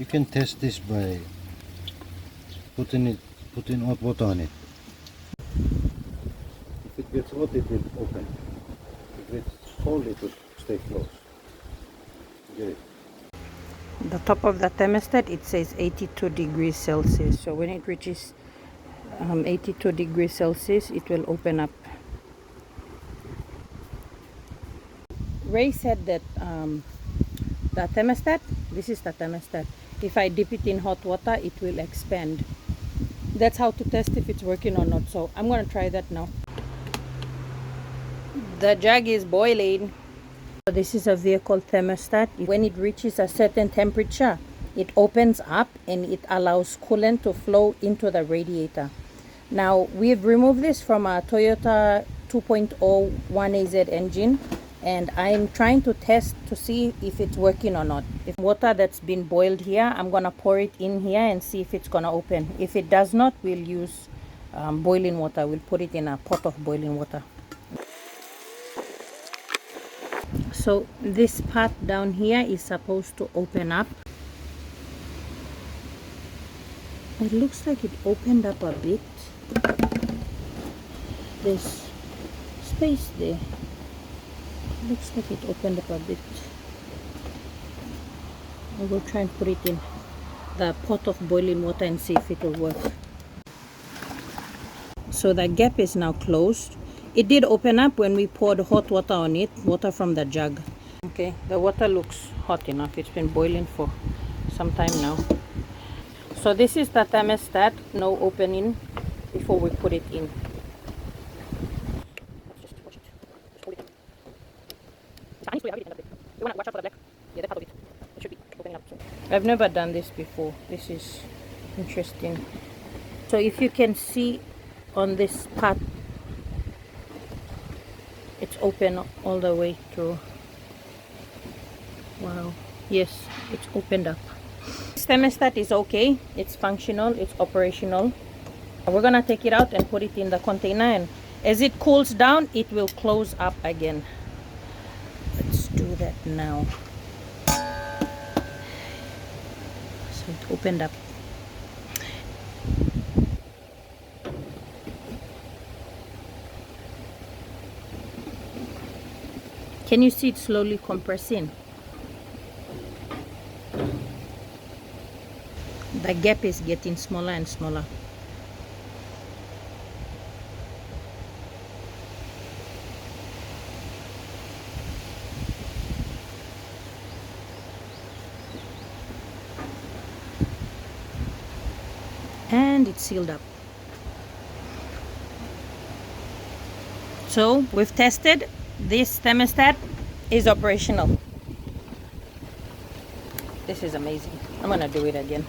You can test this by putting hot water on it. If it gets hot, it will open. If it's cold, it will stay closed. Get it? The top of the thermostat, it says 82 degrees Celsius. So when it reaches 82 degrees Celsius, it will open up. Ray said that the thermostat, this is the thermostat. If I dip it in hot water, it will expand. That's how to test if it's working or not. So I'm going to try that now. The jug is boiling. So this is a vehicle thermostat. When it reaches a certain temperature, it opens up and it allows coolant to flow into the radiator. Now we've removed this from a Toyota 2.0 1AZ engine, and I'm trying to test to see if it's working or not. If water that's been boiled here, I'm gonna pour it in here and see if it's gonna open. If it does not, we'll use boiling water. We'll put it in a pot of boiling water. So this part down here is supposed to open up. It looks like it opened up a bit. There's space there. Looks like it opened up a bit. I will try and put it in the pot of boiling water and see if it will work. So the gap is now closed. It did open up when we poured hot water on it, water from the jug. Okay, the water looks hot enough. It's been boiling for some time now. So this is the thermostat, no opening before we put it in. I've never done this before. This is interesting. So if you can see on this part, it's open all the way through. Wow, yes, it's opened up. This thermostat is okay, it's functional, it's operational. We're gonna take it out and put it in the container, and as it cools down, it will close up again. Let's do that now. So it opened up. Can you see it slowly compressing? The gap is getting smaller and smaller. And it's sealed up. So we've tested. This thermostat is operational. This is amazing. I'm gonna do it again.